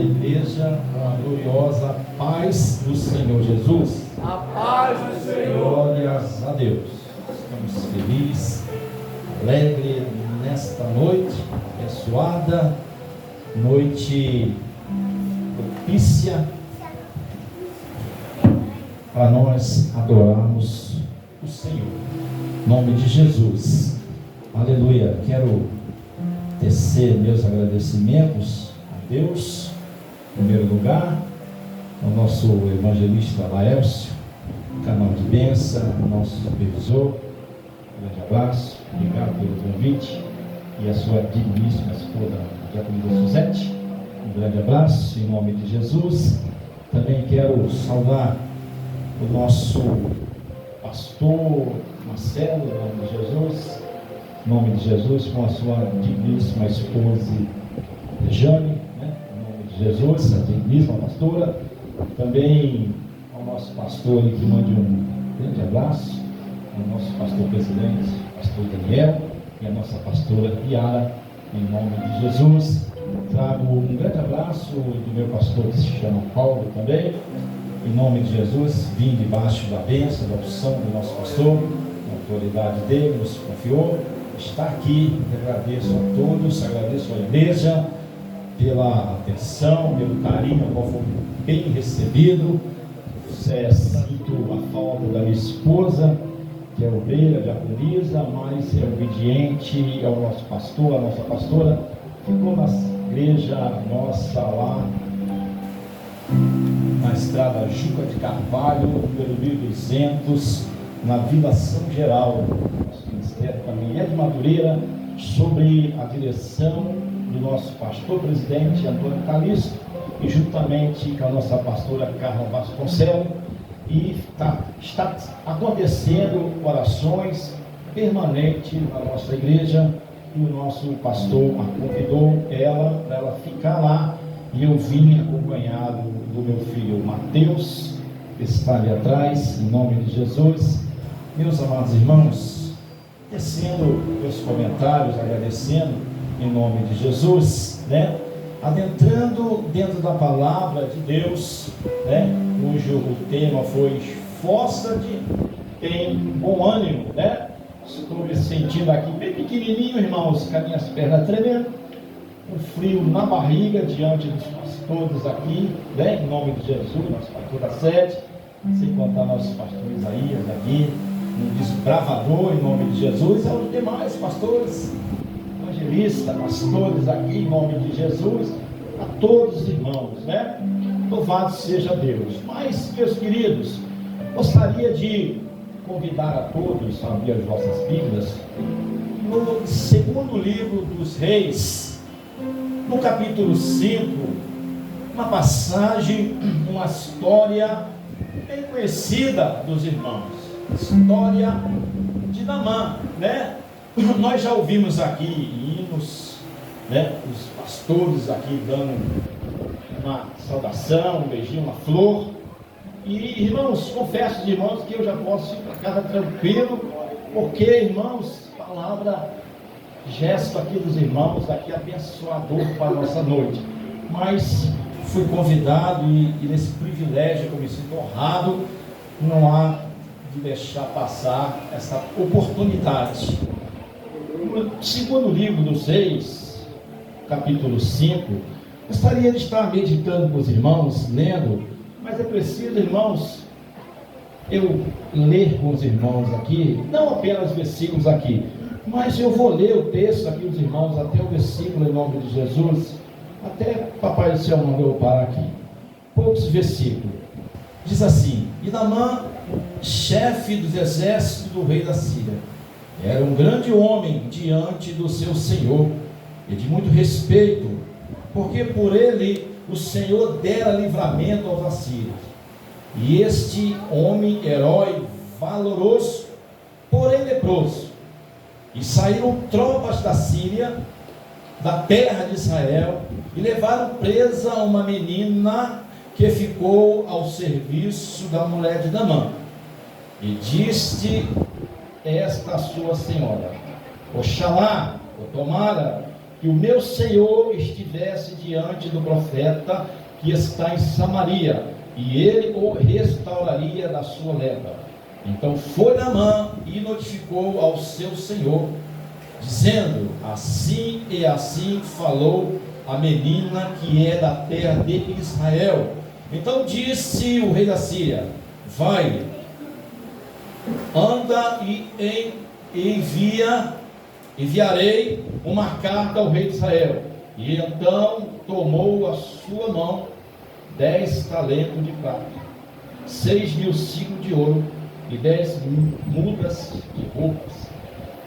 amada igreja, com a gloriosa paz do Senhor Jesus. A paz do Senhor. Glórias a Deus. Estamos felizes, alegres nesta noite abençoada, noite propícia para nós adorarmos o Senhor. Em nome de Jesus. Aleluia. Quero tecer meus agradecimentos a Deus, em primeiro lugar, ao nosso evangelista Laércio, canal de bênção, nosso supervisor. Um grande abraço, obrigado pelo convite, e a sua digníssima esposa, a diaconisa Suzete. Um grande abraço, em nome de Jesus. Também quero saudar o nosso pastor Marcelo, em nome de Jesus. Em nome de Jesus, com a sua digníssima esposa Jane, em nome de Jesus, a digníssima pastora. Também ao nosso pastor, que mande um grande abraço, ao nosso pastor presidente, pastor Daniel, e a nossa pastora Yara, em nome de Jesus. Trago um grande abraço do meu pastor, que se chama Paulo, também, em nome de Jesus. Vim debaixo da bênção, da unção do nosso pastor, a autoridade dele nos confiou. Está aqui, agradeço a todos, agradeço à igreja pela atenção, pelo carinho, ao qual foi bem recebido. Sinto a falta da minha esposa, que é obreira, diaconisa, mas é obediente ao nosso pastor, a nossa pastora. Ficou na igreja nossa lá, na estrada Juca de Carvalho, número 1200, na Vila São Geral. Nosso ministério também é de Madureira, sobre a direção do nosso pastor presidente Antônio Calixto, e juntamente com a nossa pastora Carla Vasconcelos. E está acontecendo orações permanentes na nossa igreja, e o nosso pastor a convidou para ela ficar lá, e eu vim acompanhado do meu filho Mateus, que está ali atrás, em nome de Jesus. Meus amados irmãos, tecendo meus comentários, agradecendo em nome de Jesus, adentrando dentro da palavra de Deus, cujo o tema foi esforça-te em bom ânimo, Estou me sentindo aqui bem pequenininho, irmãos, com as minhas pernas tremendo, um frio na barriga diante dos pastores aqui, em nome de Jesus, nosso pastor da sede, sem contar nossos pastores Isaías aqui, um desbravador em nome de Jesus, e aos demais pastores, evangelistas, pastores aqui em nome de Jesus, a todos os irmãos, Louvado seja Deus. Mas, meus queridos, gostaria de convidar a todos a abrir as vossas Bíblias no segundo livro dos Reis, no capítulo 5, uma passagem, uma história bem conhecida dos irmãos, história de Naamã, Nós já ouvimos aqui hinos, os pastores aqui dando uma saudação, um beijinho, uma flor. E, irmãos, confesso, irmãos, que eu já posso ir para casa tranquilo, porque, irmãos, palavra, gesto aqui dos irmãos, aqui abençoador para a nossa noite. Mas fui convidado e nesse privilégio que eu me sinto honrado, não há de deixar passar essa oportunidade. No segundo livro dos Reis, capítulo 5, gostaria de estar meditando com os irmãos, lendo, mas é preciso, irmãos, eu ler com os irmãos aqui, não apenas versículos aqui, mas eu vou ler o texto aqui, os irmãos, até o versículo em nome de Jesus, até Papai do Céu mandou eu parar aqui, poucos versículos. Diz assim: e Naamã, chefe dos exércitos do rei da Síria, era um grande homem diante do seu senhor, e de muito respeito, porque por ele o Senhor dera livramento aos assírios. E este homem, herói, valoroso, porém leproso. E saíram tropas da Síria, da terra de Israel, e levaram presa uma menina que ficou ao serviço da mulher de Naamã. E disse esta sua senhora: oxalá, ou tomara, que o meu senhor estivesse diante do profeta que está em Samaria, e ele o restauraria da sua lepra. Então foi Naamã e notificou ao seu senhor, dizendo: assim e assim falou a menina que é da terra de Israel. Então disse o rei da Síria: vai, anda e enviarei uma carta ao rei de Israel. E então tomou a sua mão 10 talentos de prata, 6.000 ciclos de ouro e 10 mudas de roupas.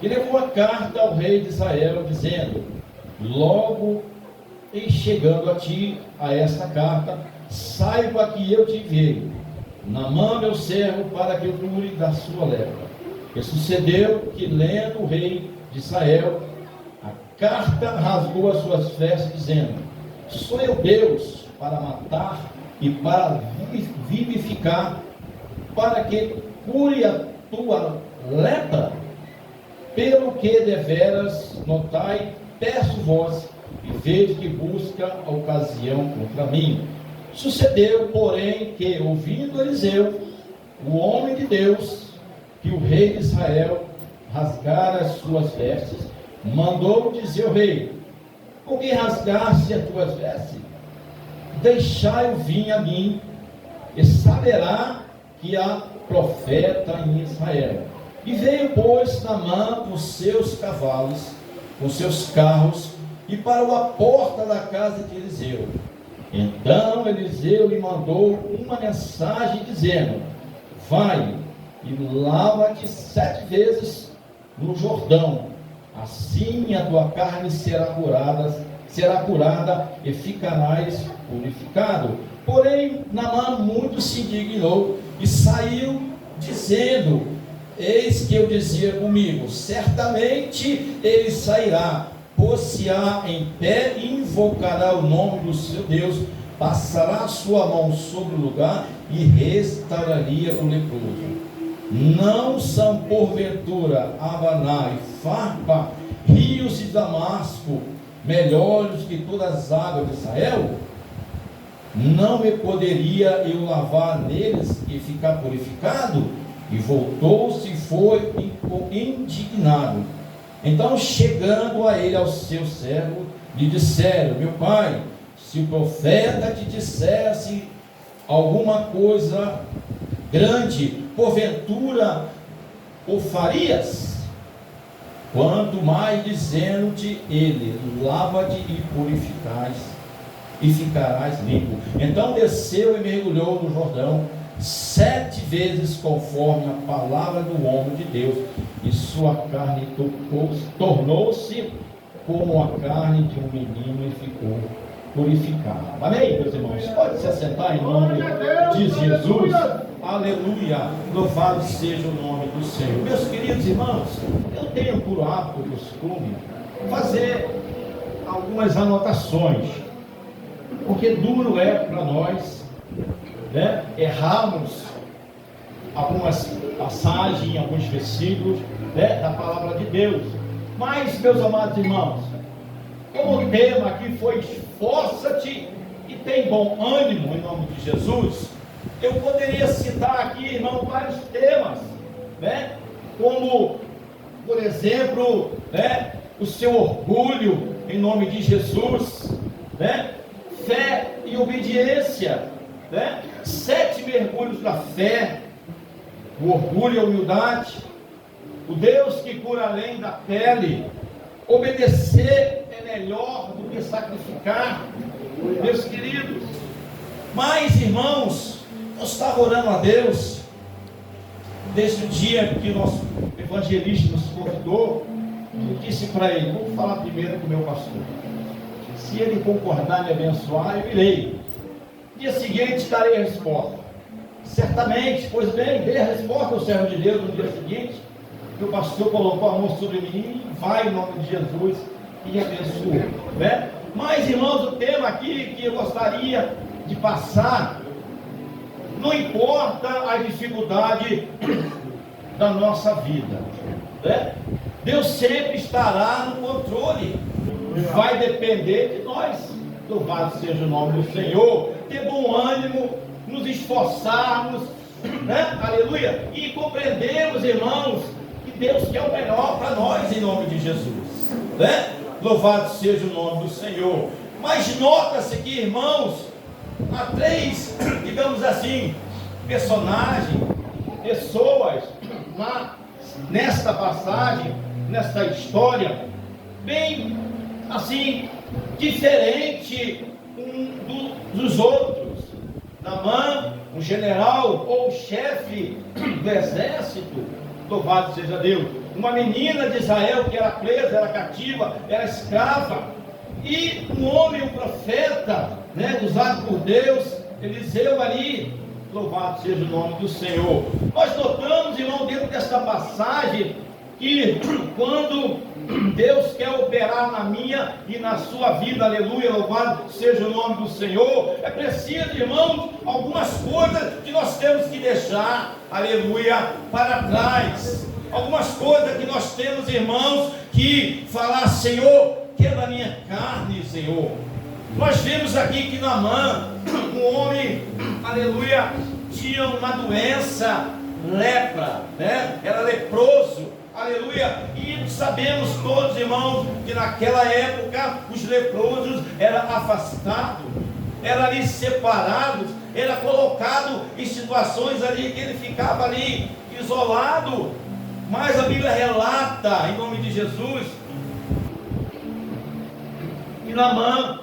E levou a carta ao rei de Israel, dizendo: logo em chegando a ti a esta carta, saiba que eu te enviei Naamã meu servo, para que eu cure da sua lepra. E sucedeu que, lendo o rei de Israel a carta, rasgou as suas vestes, dizendo: sou eu Deus para matar e para vivificar, para que cure a tua lepra? Pelo que deveras notai, peço vós, e vejo que busca a ocasião contra mim. Sucedeu, porém, que, ouvindo Eliseu, o homem de Deus, que o rei de Israel rasgara as suas vestes, mandou dizer ao rei: por que rasgaste as tuas vestes? Deixai-o vir a mim, e saberá que há profeta em Israel. E veio, pois, Naamã com seus cavalos, com seus carros, e parou à porta da casa de Eliseu. Então Eliseu lhe mandou uma mensagem, dizendo: vai e lava-te 7 vezes no Jordão, assim a tua carne será curada e ficarás purificado. Porém Naamã muito se indignou e saiu, dizendo: eis que eu dizia comigo, certamente ele sairá, pôr-se-á em pé e invocará o nome do seu Deus, passará a sua mão sobre o lugar e restauraria o leproso. Não são porventura Abaná e Farpa, rios de Damasco, melhores que todas as águas de Israel? Não me poderia eu lavar neles e ficar purificado? E voltou-se e foi indignado. Então, chegando a ele, ao seu servo, lhe disseram: meu pai, se o profeta te dissesse alguma coisa grande, porventura o farias? Quanto mais dizendo-te ele: lava-te e purificais, e ficarás limpo. Então desceu e mergulhou no Jordão 7 vezes, conforme a palavra do homem de Deus, e sua carne tornou-se como a carne de um menino e ficou purificado. Amém, meus irmãos? Pode se assentar em nome de Jesus. Aleluia, louvado seja o nome do Senhor. Meus queridos irmãos, eu tenho por hábito, costume, fazer algumas anotações, porque duro é para nós, né, errarmos algumas passagens, alguns versículos, né, da palavra de Deus. Mas, meus amados irmãos, como o tema aqui foi esforça-te e tem bom ânimo em nome de Jesus, eu poderia citar aqui, irmão, vários temas, né, como, por exemplo, né, o seu orgulho em nome de Jesus, né, fé e obediência, né, 7 mergulhos da fé, o orgulho e a humildade, o Deus que cura além da pele. Obedecer é melhor do que sacrificar, meus queridos. Mas, irmãos, eu estava orando a Deus desde o dia que o nosso evangelista nos convidou. Eu disse para ele: vou falar primeiro com o meu pastor, se ele concordar e me abençoar, eu irei. Dia seguinte darei a resposta. Certamente, pois bem, dei a resposta ao servo de Deus no dia seguinte, que o pastor colocou a mão sobre mim, vai em nome de Jesus e abençoa, né? Mas, irmãos, o tema aqui que eu gostaria de passar, não importa a dificuldade da nossa vida, né? Deus sempre estará no controle. vai depender de nós. Louvado seja o nome do Senhor. Ter bom ânimo, nos esforçarmos, né? Aleluia. E compreendemos, irmãos, que Deus quer o melhor para nós em nome de Jesus, né? Louvado seja o nome do Senhor. Mas nota-se que, irmãos, há três, digamos assim, pessoas nesta passagem, nesta história, bem assim, diferente dos outros. Naamã, um general ou chefe do exército, louvado seja Deus. Uma menina de Israel que era presa, era cativa, era escrava. E um homem, um profeta, né, usado por Deus, Eliseu ali, louvado seja o nome do Senhor. Nós notamos, irmão, dentro desta passagem, que quando Deus quer operar na minha e na sua vida, aleluia, louvado seja o nome do Senhor, é preciso, irmãos, algumas coisas que nós temos que deixar, aleluia, para trás. Algumas coisas que nós temos, irmãos, que falar, Senhor, quebra a minha carne, Senhor. Nós vemos aqui que Naamã, um homem, aleluia, tinha uma doença, lepra, né? Era leproso, aleluia. E sabemos todos, irmãos, que naquela época os leprosos eram afastados, eram ali separados, era colocado em situações ali que ele ficava ali isolado. Mas a Bíblia relata, em nome de Jesus, que Naamã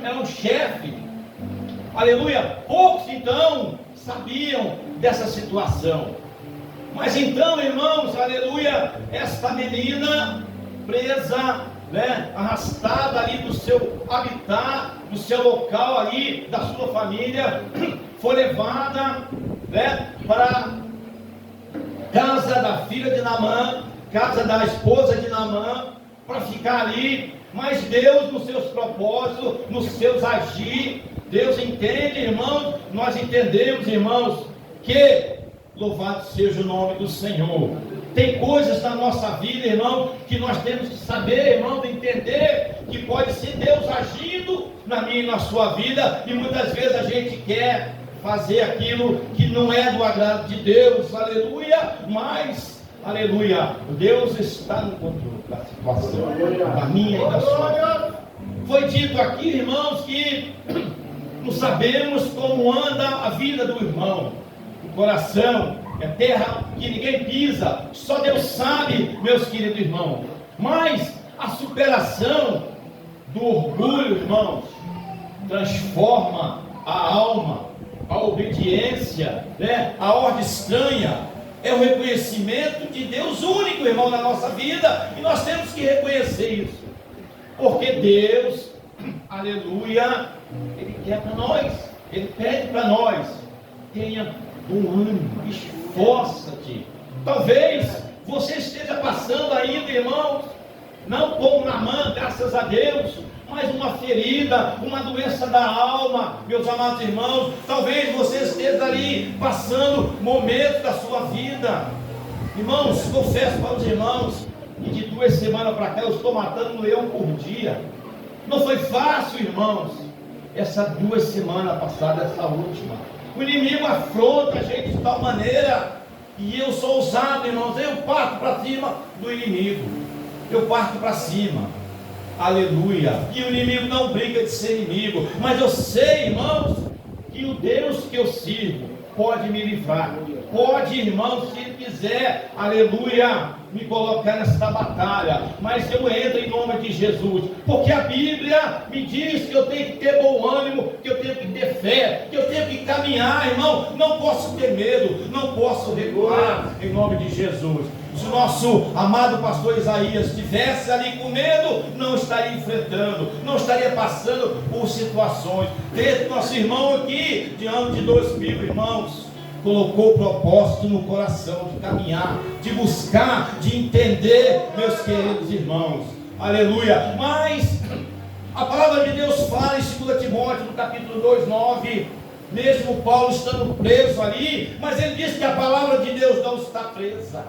era um chefe, aleluia. Poucos então sabiam dessa situação, mas então, irmãos, aleluia, esta menina presa, né, arrastada ali do seu habitat, do seu local ali, da sua família, foi levada, né, para casa da filha de Naamã, casa da esposa de Naamã, para ficar ali. Mas Deus, nos seus propósitos, nos seus agir, Deus entende, irmãos, nós entendemos, irmãos, que louvado seja o nome do Senhor. Tem coisas na nossa vida, irmão, que nós temos que saber, irmão, entender que pode ser Deus agindo na minha e na sua vida, e muitas vezes a gente quer fazer aquilo que não é do agrado de Deus, aleluia, mas, aleluia, Deus está no controle da situação, da minha e da sua vida. Foi dito aqui, irmãos, que não sabemos como anda a vida do irmão, o coração é terra que ninguém pisa, só Deus sabe, meus queridos irmãos. Mas a superação do orgulho, irmãos, transforma a alma. A obediência, né? A ordem estranha é o reconhecimento de Deus único, irmão, na nossa vida, e nós temos que reconhecer isso, porque Deus, aleluia, Ele quer para nós, Ele pede para nós, tenha bom ânimo, esforça-te. Talvez você esteja passando ainda, irmãos, não como Naamã, graças a Deus, mas uma ferida, uma doença da alma, meus amados irmãos. Talvez você esteja ali passando momentos da sua vida. Irmãos, confesso para os irmãos que de 2 semanas para cá eu estou matando um leão por dia. Não foi fácil, irmãos, essas 2 semanas passadas, essa última. O inimigo afronta a gente de tal maneira, e eu sou ousado, irmãos, eu parto para cima do inimigo, eu parto para cima. Aleluia. E o inimigo não brinca de ser inimigo, mas eu sei, irmãos, que o Deus que eu sirvo pode me livrar, pode, irmãos, se Ele quiser, aleluia, me colocar nessa batalha, mas eu entro em nome de Jesus, porque a Bíblia me diz que eu tenho que ter bom ânimo, que eu tenho que ter fé, que eu tenho que caminhar, irmão, não posso ter medo, não posso recuar, em nome de Jesus. Se o nosso amado pastor Isaías estivesse ali com medo, não estaria enfrentando, não estaria passando por situações. Esse nosso irmão aqui, diante de 2.000 irmãos, colocou o propósito no coração de caminhar, de buscar, de entender, meus queridos irmãos. Aleluia. Mas a palavra de Deus fala em 2 Timóteo, no capítulo 2, 9, mesmo Paulo estando preso ali, mas ele diz que a palavra de Deus não está presa.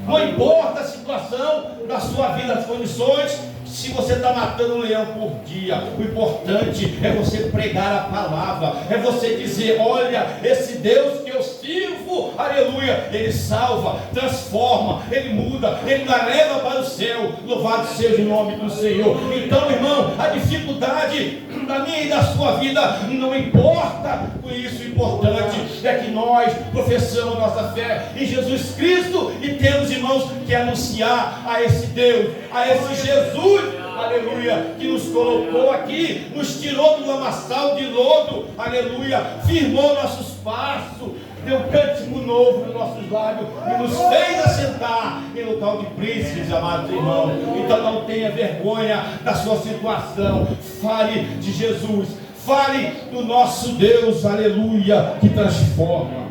Não importa a situação da sua vida, as condições, se você está matando um leão por dia, o importante é você pregar a palavra, é você dizer: olha, esse Deus que eu sirvo, aleluia, Ele salva, transforma, Ele muda, Ele nos leva para o céu. Louvado seja o nome do Senhor. Então, irmão, a dificuldade da minha e da sua vida não importa com isso. O importante é que nós professamos nossa fé em Jesus Cristo e temos, irmãos, que anunciar a esse Deus, a esse Jesus, aleluia, que nos colocou aqui, nos tirou do lamaçal de lodo, aleluia, firmou nossos passos, deu cântico novo nos nossos lábios e nos fez assentar em local de príncipes, amados irmãos. Então não tenha vergonha da sua situação, fale de Jesus, fale do nosso Deus, aleluia, que transforma.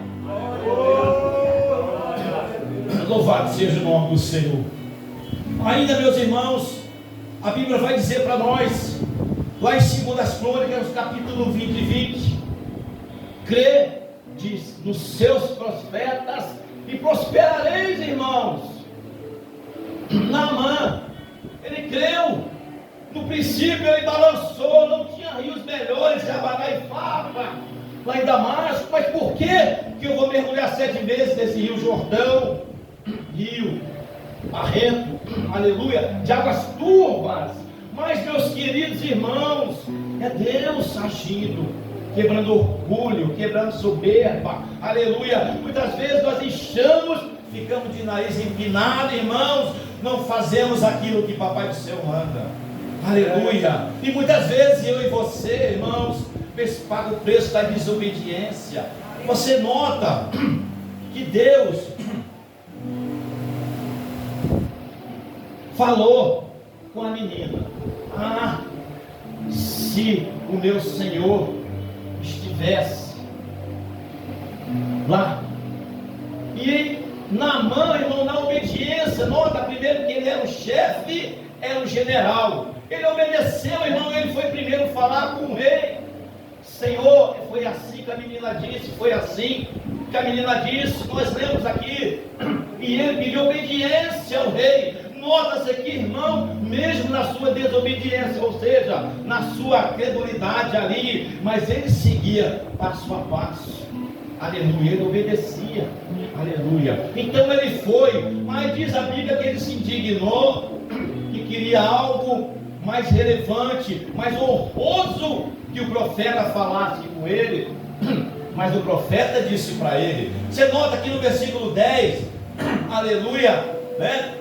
Louvado seja o nome do Senhor. Ainda, meus irmãos, a Bíblia vai dizer para nós, lá em 2 Crônicas, capítulo 20 e 20, crê, diz, nos seus profetas e prosperareis, irmãos. Naamã, ele creu. No princípio ele balançou, não tinha rios melhores de Abaná e Farpa lá em Damasco. Mas por que eu vou mergulhar 7 vezes nesse rio Jordão? Rio barrento, aleluia, de águas turvas. Mas, meus queridos irmãos, é Deus agindo, quebrando orgulho, quebrando soberba, aleluia. Muitas vezes nós inchamos, ficamos de nariz empinado, irmãos, não fazemos aquilo que Papai do Céu manda, aleluia. E muitas vezes eu e você, irmãos, paga o preço da desobediência. Você nota que Deus falou com a menina: ah, se o meu Senhor estivesse lá. E Naamã, irmão, na obediência, nota primeiro que ele era o chefe, era o general. Ele obedeceu, irmão, ele foi primeiro falar com o rei: Senhor, foi assim que a menina disse, foi assim que a menina disse, nós lemos aqui. E ele pediu obediência ao rei. Nota-se aqui, irmão, mesmo na sua desobediência, ou seja, na sua credulidade ali, mas ele seguia passo a passo, aleluia, ele obedecia, aleluia. Então ele foi, mas diz a Bíblia que ele se indignou, que queria algo mais relevante, mais honroso, que o profeta falasse com ele. Mas o profeta disse para ele, você nota aqui no versículo 10, aleluia, né?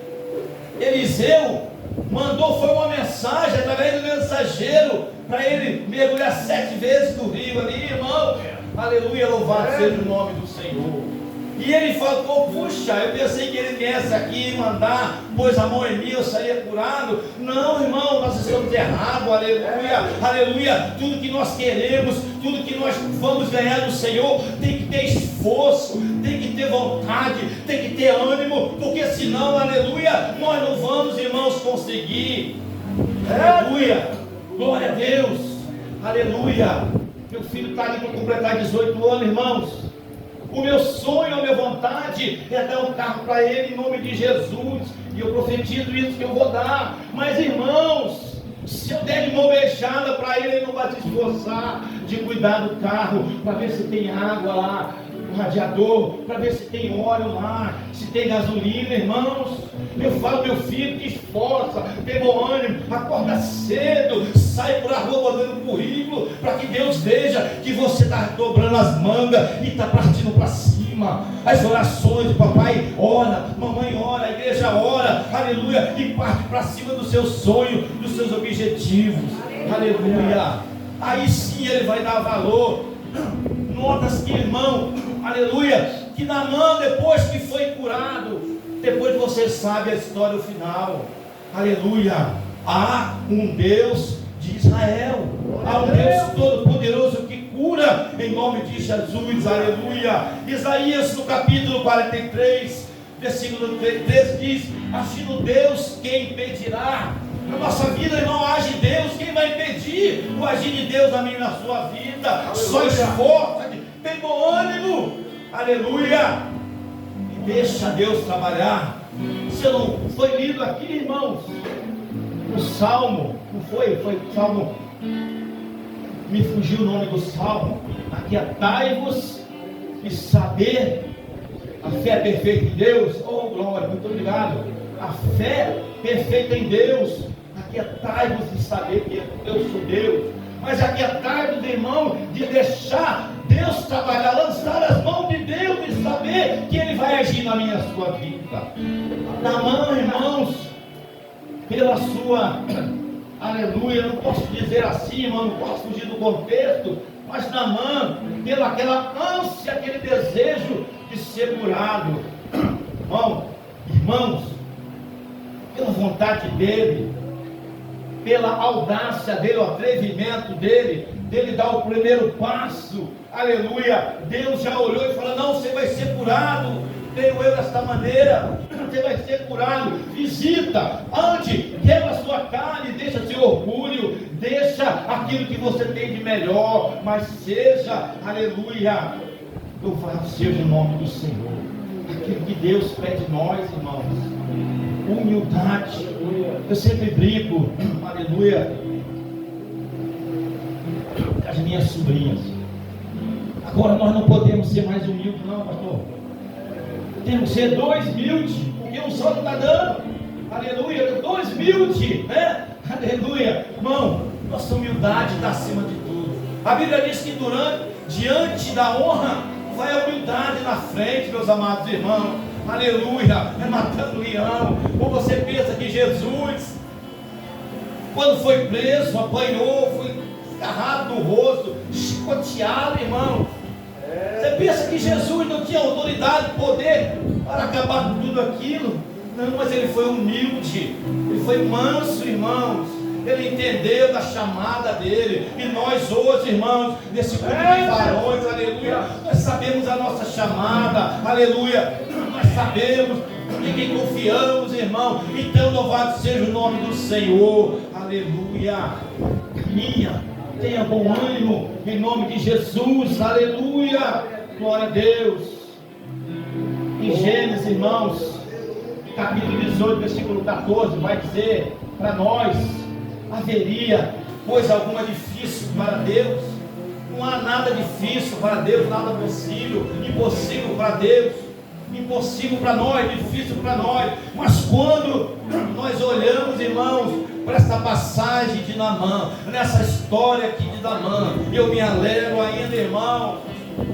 Eliseu mandou, foi uma mensagem através do mensageiro, para ele mergulhar 7 vezes no rio ali, irmão, aleluia, louvado seja o nome do Senhor. E ele falou: puxa, eu pensei que ele viesse aqui mandar, pois a mão em mim eu saía curado. Não, irmão, nós estamos errados, aleluia, aleluia. Tudo que nós queremos, tudo que nós vamos ganhar do Senhor, tem que ter esforço, tem que ter vontade, tem que ter ânimo, porque senão, aleluia, nós não vamos, irmãos, conseguir. Aleluia, glória a Deus, aleluia. Meu filho está ali para completar 18 anos, irmãos. O meu sonho, a minha vontade é dar um carro para ele em nome de Jesus. E eu profetizo isso que eu vou dar. Mas, irmãos, se eu der de mão beijada para ele, ele não vai se esforçar de cuidar do carro, para ver se tem água lá no radiador, para ver se tem óleo lá, se tem gasolina, irmãos. Eu falo, meu filho, te esforça, tem bom ânimo, acorda cedo, sai por a rua mandando currículo, para que Deus veja que você está dobrando as mangas e está partindo para cima. As orações de papai ora, mamãe ora, a igreja ora, aleluia, e parte para cima do seu sonho, dos seus objetivos, aleluia. Aí sim ele vai dar valor. Nota-se que, irmão, aleluia, que Naamã, depois que foi curado, depois você sabe a história, o final, aleluia, há um Deus de Israel, há um Deus todo-poderoso que cura em nome de Jesus, aleluia. Isaías no capítulo 43, versículo 13 diz: agindo Deus, quem impedirá? Na nossa vida, irmão, age Deus, quem vai impedir o agir de Deus na minha e na sua vida? Aleluia. Só esforça-te, tem bom ânimo, aleluia, e deixa Deus trabalhar. Se eu não foi lido aqui, irmãos, o Salmo, não foi Salmo, me fugiu o nome do Salmo. Aquietai-vos e saber, a fé é perfeita em Deus. Oh glória, muito obrigado. A fé perfeita em Deus. Aquietai-vos e saber que eu sou Deus. Mas aquietai-vos, irmão, de deixar Deus trabalhar, lançar as mãos de Deus e saber que Ele vai agir na minha sua vida. Na mão, irmãos, pela sua, aleluia, não posso dizer assim, irmão, não posso fugir do contexto, mas na mão, pela aquela ânsia, aquele desejo de ser curado. Irmãos, pela vontade dEle, pela audácia dEle, o atrevimento dEle dar o primeiro passo, aleluia. Deus já olhou e falou: não, você vai ser curado, tenho eu desta maneira, você vai ser curado. Visita, ande, quebra a sua carne, deixa seu orgulho, deixa aquilo que você tem de melhor, mas seja, aleluia, louvado seja o nome do Senhor. Aquilo que Deus pede de nós, irmãos, humildade. Eu sempre brinco, aleluia, com as minhas sobrinhas. Agora nós não podemos ser mais humildes, não, pastor. Temos que ser 2 humildes, porque um só não está dando. Aleluia, 2 humildes, né? Aleluia, irmão, nossa humildade está acima de tudo. A Bíblia diz que diante da honra vai a humildade na frente, meus amados irmãos. Aleluia, é matando leão. Ou você pensa que Jesus, quando foi preso, apanhou, foi escarrado no rosto, chicoteado, irmão. Você pensa que Jesus não tinha autoridade, poder para acabar com tudo aquilo? Não, mas ele foi humilde, ele foi manso, irmãos. Ele entendeu da chamada dele. E nós hoje, irmãos, nesse grupo de varões, aleluia, nós sabemos a nossa chamada, aleluia, nós sabemos em quem confiamos, irmão. Então louvado seja o nome do Senhor, aleluia. Tenha bom ânimo, em nome de Jesus, aleluia, glória a Deus. Em Gênesis, irmãos, capítulo 18, versículo 14, vai dizer para nós: haveria coisa alguma difícil para Deus? Não há nada difícil para Deus, nada possível, impossível para Deus, impossível para nós, difícil para nós. Mas quando nós olhamos, irmãos, para essa passagem de Naamã, nessa história aqui de Naamã, eu me alegro ainda, irmão,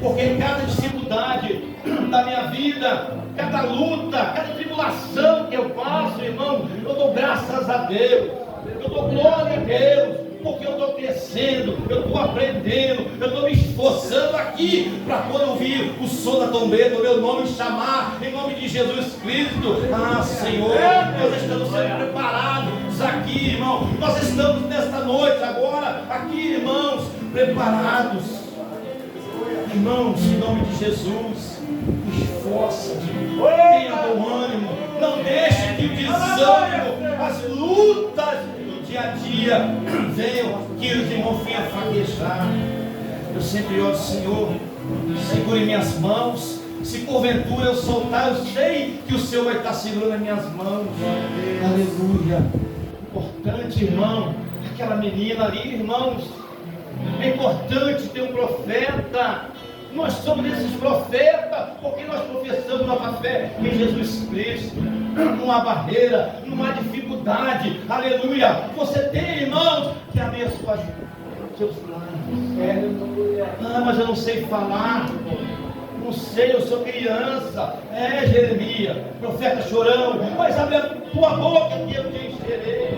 porque cada dificuldade da minha vida, cada luta, cada tribulação que eu passo, irmão, eu dou graças a Deus, eu dou glória a Deus, porque eu estou crescendo, eu estou aprendendo, eu estou me esforçando aqui, para quando eu ouvir o som da trombeta, o meu nome chamar, em nome de Jesus Cristo. Ah, Senhor, nós estamos sendo preparados aqui, irmão, nós estamos nesta noite agora, aqui, irmãos, preparados, irmãos, em nome de Jesus. Esforça-te, tenha bom ânimo, não deixe que o desânimo, as lutas do dia a dia venham, que os irmãos venham a fraquejar. Eu sempre oro: Senhor, segure minhas mãos. Se porventura eu soltar, eu sei que o Senhor vai estar segurando as minhas mãos. Aleluia. Importante, irmão, aquela menina ali, irmãos, é importante ter um profeta. Nós somos esses profetas, porque nós professamos nossa fé em Jesus Cristo. Não há barreira, não há dificuldade, aleluia. Você tem, irmãos, que abençoar seus lábios. Ah, mas eu não sei falar, não sei, eu sou criança. Jeremias, profeta chorão, mas abre a tua boca que eu te encherei.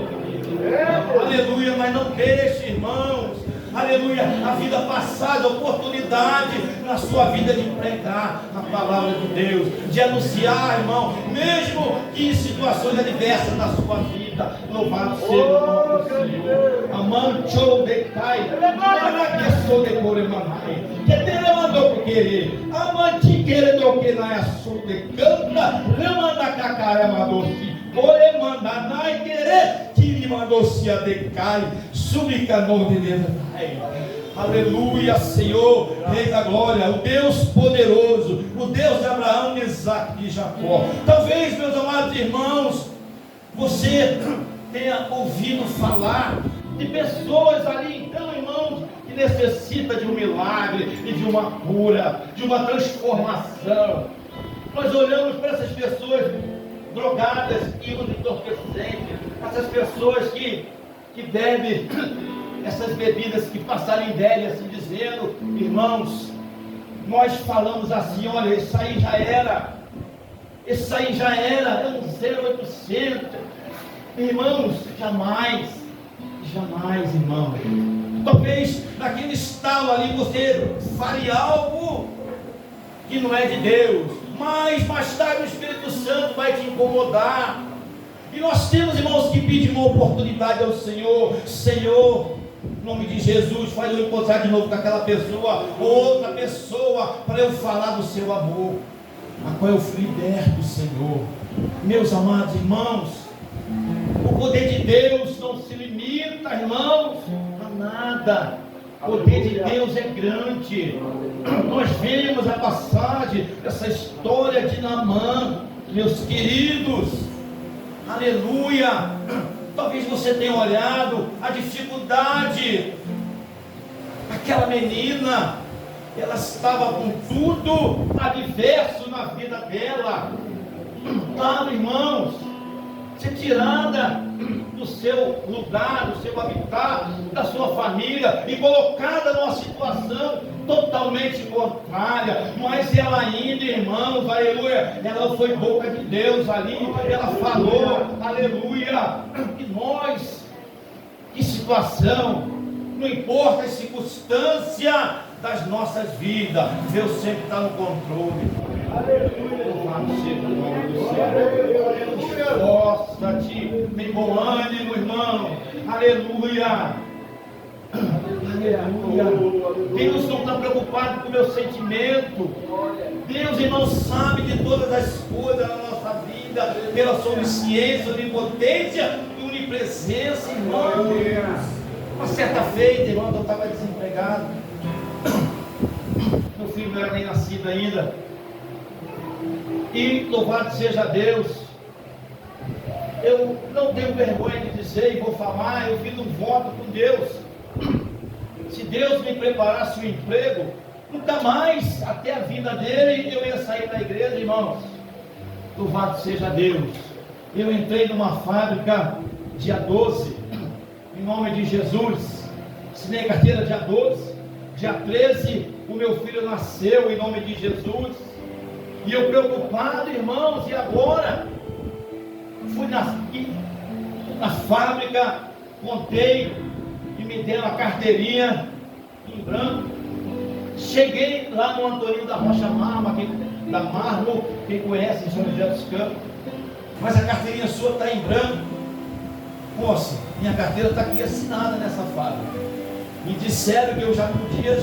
Aleluia, mas não deixe, irmãos, aleluia, a vida passada, a oportunidade na sua vida de pregar a palavra de Deus, de anunciar, irmão, mesmo que em situações adversas na sua vida. Louvado seja o nome do Senhor. Amanchou de cai, araqueçou de coremanai, que te mandou por querer, amanti querer do que na açul de canta, remanda cacara mandou-se, oremanda nai querer, que lhe mandou-se a decai, subicanou de levantai. Aleluia, Senhor, Rei da glória, o Deus poderoso, o Deus de Abraão, de Isaac e de Jacó. Talvez, meus amados irmãos, você tenha ouvido falar de pessoas ali, então, irmãos, que necessitam de um milagre e de uma cura, de uma transformação. Nós olhamos para essas pessoas drogadas e entorpecentes, essas pessoas que bebem essas bebidas que passaram em velha, assim dizendo, irmãos, nós falamos assim, olha, isso aí já era, é um 0800, irmãos, jamais, irmãos, talvez naquele estalo ali você fale algo que não é de Deus, mas mais tarde o Espírito Santo vai te incomodar, e nós temos, irmãos, que pedir uma oportunidade ao Senhor. Senhor, em nome de Jesus, faz eu encontrar de novo com aquela pessoa, outra pessoa, para eu falar do seu amor, a qual eu fui liberto, Senhor. Meus amados irmãos, o poder de Deus não se limita, irmãos, a nada. O poder de Deus é grande. Nós vemos a passagem dessa história de Naamã, meus queridos, aleluia. Talvez você tenha olhado a dificuldade. Aquela menina, ela estava com tudo adverso na vida dela. Claro, irmãos, ser tirada do seu lugar, do seu habitat, da sua família e colocada numa situação totalmente contrária, mas ela ainda, irmãos, aleluia, ela foi boca de Deus ali, ela falou, aleluia, que nós, que situação, não importa a circunstância das nossas vidas, Deus sempre está no controle. Aleluia, louvado seja o nome do Senhor. Esforça-te, tem bom ânimo, irmão, aleluia. Aleluia. Deus não está preocupado com o meu sentimento. Deus, irmão, sabe de todas as coisas na nossa vida, pela sua onisciência, onipotência e onipresença, irmão. Uma certa feita, irmão, eu estava desempregado. Meu filho não era nem nascido ainda. E louvado seja Deus, eu não tenho vergonha de dizer e vou falar, eu fiz um voto com Deus. Se Deus me preparasse um emprego, nunca mais, até a vida dele, eu ia sair da igreja, irmãos. Louvado seja Deus. Eu entrei numa fábrica dia 12, em nome de Jesus. Assinei carteira dia 12, dia 13, o meu filho nasceu, em nome de Jesus. E eu preocupado, irmãos, e agora? Fui na fábrica, contei, e me deram a carteirinha em branco. Cheguei lá no Antoninho da Rocha Mármore, quem conhece em São José dos Campos. Mas a carteirinha sua está em branco. Moça, minha carteira está aqui assinada nessa fábrica. Me disseram que eu já podia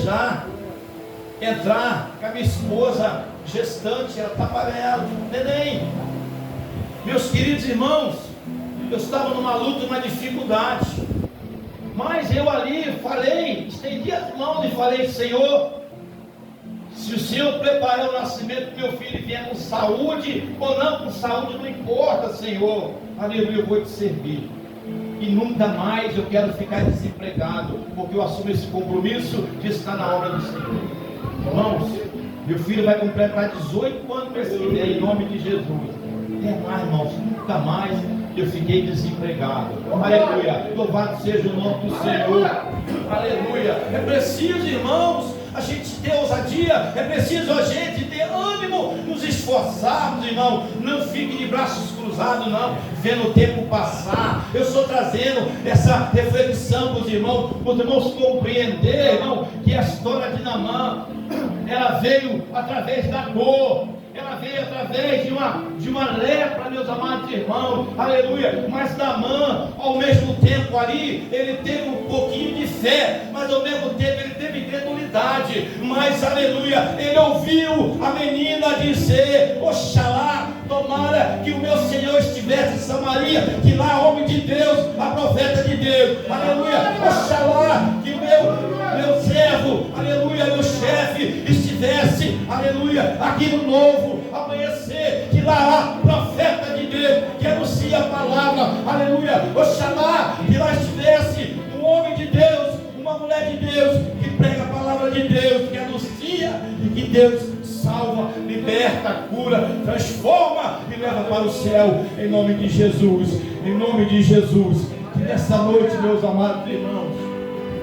entrar com a minha esposa gestante, ela está para ganhar um neném. Meus queridos irmãos, eu estava numa luta, numa dificuldade, mas eu ali falei, estendi as mãos e falei: Senhor, se o Senhor preparar o nascimento do meu filho e vier com saúde ou não com saúde, não importa, Senhor, aleluia, eu vou te servir. E nunca mais eu quero ficar desempregado, porque eu assumo esse compromisso de estar na obra do Senhor. Irmãos, meu filho vai completar 18 anos para esse dia, em nome de Jesus. E é mais, irmãos, nunca mais eu fiquei desempregado. Aleluia, louvado seja o nome do Senhor. Aleluia, é preciso, irmãos, a gente ter ousadia, é preciso a gente ter ânimo, nos esforçarmos, irmão. Não fique de braços cruzados, não, vendo o tempo passar. Eu estou trazendo essa reflexão para os irmãos compreender, irmão, que a história de Naamã, ela veio através da dor, ela veio através de uma lepra, meus amados irmãos, aleluia. Mas Naamã, ao mesmo tempo ali, ele teve um pouquinho de fé, mas ao mesmo tempo ele teve incredulidade, mas aleluia, ele ouviu a menina dizer: Oxalá, tomara que o meu Senhor estivesse em Samaria, que lá homem de Deus, a profeta de Deus, aleluia, oxalá, que o meu servo servo, aleluia, meu chefe, estivesse, aleluia, aqui no novo amanhecer, que lá há profeta de Deus, que anuncia a palavra, aleluia, Oxalá, que lá estivesse um homem de Deus, uma mulher de Deus, que prega a palavra de Deus, que anuncia e que Deus salva, liberta, cura, transforma e leva para o céu, em nome de Jesus, em nome de Jesus. Que nessa noite, meus amados irmãos,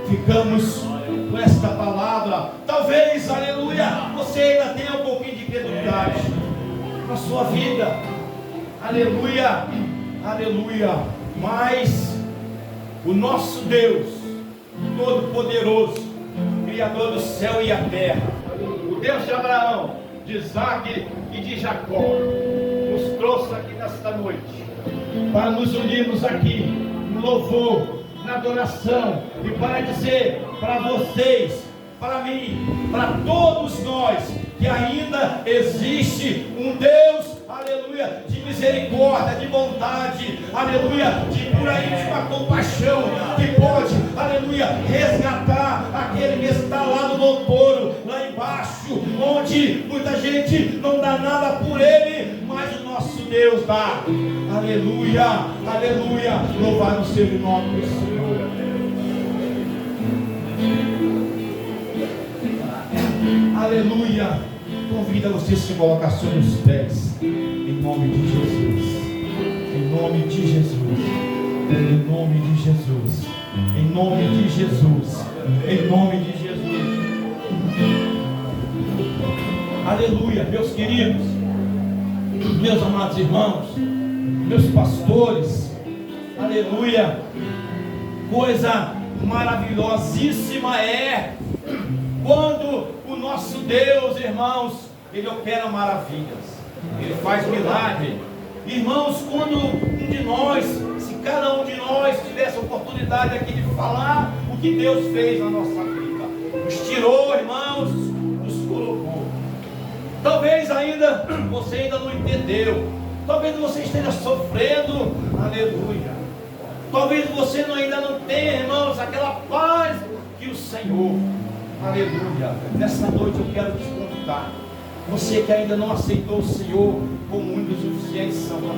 ficamos com esta palavra. Talvez, aleluia, você ainda tenha um pouquinho de credulidade na sua vida, aleluia, aleluia, mas o nosso Deus Todo-Poderoso, Criador do céu e a terra, o Deus de Abraão, de Isaac e de Jacó, nos trouxe aqui nesta noite para nos unirmos aqui no louvor, na adoração, e para dizer para vocês, para mim, para todos nós, que ainda existe um Deus, aleluia, de misericórdia, de bondade, aleluia, de pura íntima compaixão, que pode, aleluia, resgatar aquele que está lá no montoro, lá embaixo, onde muita gente não dá nada por ele, mas o nosso Deus dá. Aleluia, aleluia, louvado seja o nome do Senhor. Aleluia. Convido você a se colocar sobre os pés, em nome de Jesus, em nome de Jesus, em nome de Jesus, em nome de Jesus, em nome de Jesus. Aleluia, meus queridos, meus amados irmãos, meus pastores, aleluia, coisa maravilhosíssima é quando o nosso Deus, irmãos, Ele opera maravilhas, Ele faz milagre. Irmãos, quando um de nós, se cada um de nós tivesse a oportunidade aqui de falar o que Deus fez na nossa vida, nos tirou, irmãos, nos colocou. Talvez ainda você ainda não entendeu, talvez você esteja sofrendo, aleluia. Talvez você ainda não tenha, irmãos, aquela paz que o Senhor, aleluia, nessa noite eu quero te convidar. Você que ainda não aceitou o Senhor como único e suficiente Salvador.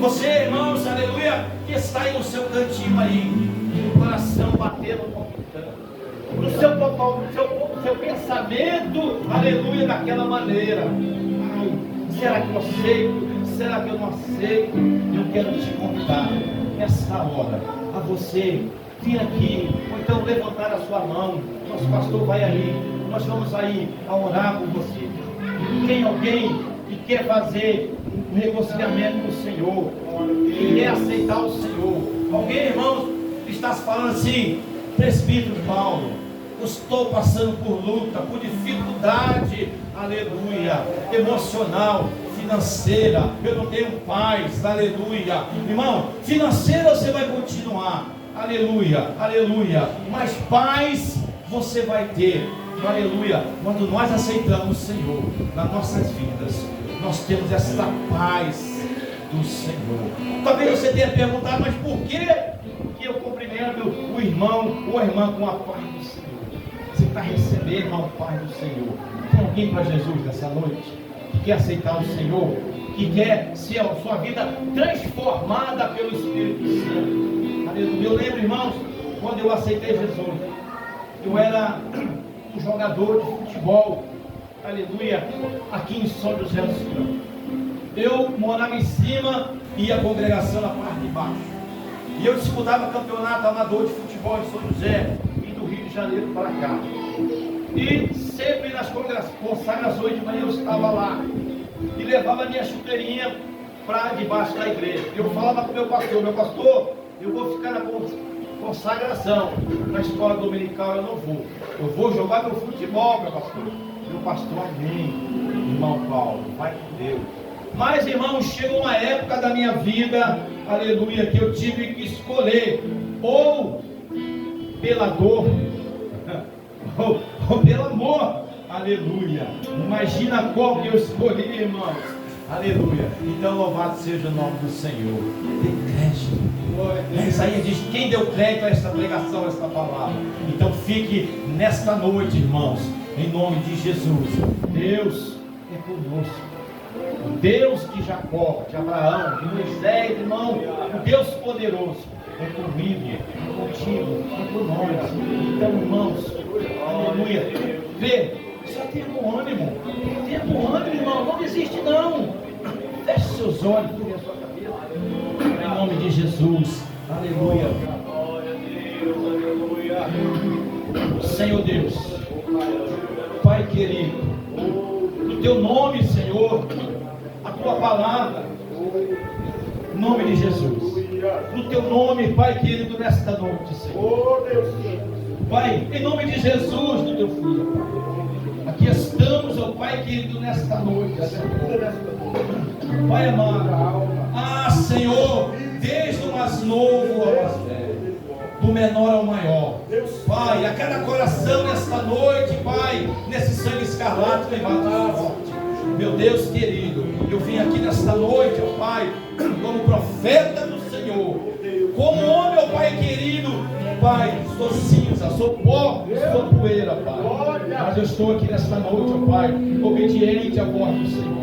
Você, irmãos, aleluia, que está aí no seu cantinho aí, no coração batendo, palpitando, no seu pensamento, aleluia, daquela maneira. Ai, será que eu aceito? Será que eu não aceito? Eu quero te convidar nessa hora a você vir aqui, ou então levantar a sua mão. Nosso pastor vai aí, nós vamos aí a orar por você. Tem alguém que quer fazer um reconciliamento com o Senhor, que quer aceitar o Senhor? Alguém, irmãos, está se falando assim: presbítero Paulo, eu estou passando por luta, por dificuldade, aleluia, emocional, financeira, eu não tenho paz, aleluia. Irmão, financeira você vai continuar, aleluia, aleluia, mas paz você vai ter, aleluia, quando nós aceitamos o Senhor nas nossas vidas. Nós temos essa paz do Senhor. Talvez você tenha perguntado, mas por que eu cumprimento o irmão ou a irmã com a paz do Senhor? Você está recebendo, irmão, a paz do Senhor. Tem alguém para Jesus nessa noite que quer aceitar o Senhor, que quer ser a sua vida transformada pelo Espírito Santo? Aleluia. Eu lembro, irmãos, quando eu aceitei Jesus, eu era um jogador de futebol, aleluia, aqui em São José dos Campos. Eu morava em cima e a congregação na parte de baixo. E eu disputava campeonato amador de futebol em São José e do Rio de Janeiro para cá. E sempre nas consagrações de manhã eu estava lá e levava a minha chuteirinha para debaixo da igreja. Eu falava para o meu pastor, eu vou ficar na consagração, na escola dominical eu não vou. Eu vou jogar meu futebol, meu pastor. Meu pastor, amém, irmão Paulo, vai com Deus. Mas, irmão, chegou uma época da minha vida, aleluia, que eu tive que escolher ou pela dor ou pelo amor, aleluia. Imagina qual que eu escolhi, irmãos, aleluia. Então louvado seja o nome do Senhor. Tem crédito, Isaías diz: quem deu crédito a esta pregação, a esta palavra? Então fique nesta noite, irmãos, em nome de Jesus. Deus é conosco. O Deus de Jacó, de Abraão, de Moisés, irmão, o Deus poderoso é comigo, é contigo, é por nós. Então, irmãos, aleluia. Vê, só tenha bom ânimo. Tenha bom ânimo, irmão. Não desiste, não. Feche seus olhos, cubra a sua cabeça. Em nome de Jesus. Aleluia. Senhor Deus, Pai querido, no teu nome, Senhor, a tua palavra, em nome de Jesus, no teu nome, Pai querido, nesta noite, Senhor, Pai, em nome de Jesus, do teu filho, Pai. Aqui estamos, ó Pai querido, nesta noite, Senhor. Pai amado, Senhor, desde o mais novo ao mais velho, do menor ao maior, Pai, a cada coração nesta noite, Pai, nesse sangue escarlate levado forte, meu Deus querido, eu vim aqui nesta noite, ó Pai, como profeta do Senhor, como homem, ó Pai querido, Pai, sou cinza, sou pó, sou poeira, Pai, mas eu estou aqui nesta noite, ó Pai, obediente à voz do Senhor,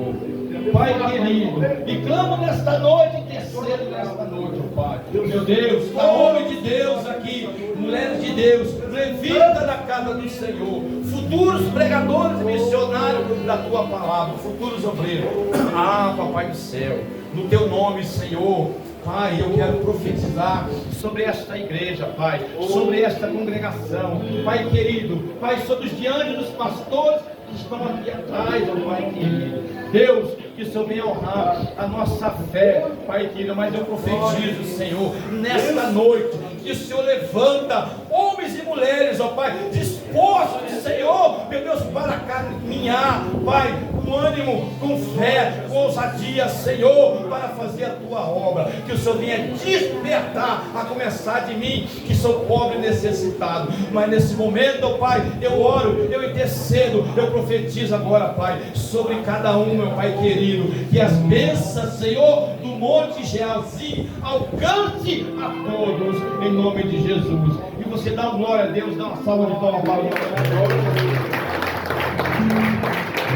Pai querido, e clamo nesta noite, intercedo nesta noite, ó Pai, meu Deus, está homem de Deus aqui, mulheres de Deus, levita da casa do Senhor, futuros pregadores e missionários da tua palavra, futuros obreiros, Papai do céu, no teu nome, Senhor, Pai, eu quero profetizar sobre esta igreja, Pai, sobre esta congregação, Pai querido, Pai, sobre os diante dos pastores que estão aqui atrás, ó Pai querido, Deus, que o Senhor venha honrar a nossa fé, Pai querido, mas eu profetizo, Senhor, nesta noite, que o Senhor levanta homens e mulheres, ó Pai, dispostos, Senhor, meu Deus, para caminhar, Pai, com ânimo, com fé, com ousadia, Senhor, para fazer a tua obra, que o Senhor venha despertar, a começar de mim, que sou pobre e necessitado, mas nesse momento, ó Pai, eu oro, eu intercedo, eu profetizo agora, Pai, sobre cada um, meu Pai querido, que as bênçãos, Senhor, do Monte Geazim alcance a todos, em nome de Jesus. E você dá glória a Deus, dá uma salva de palmas para o Senhor.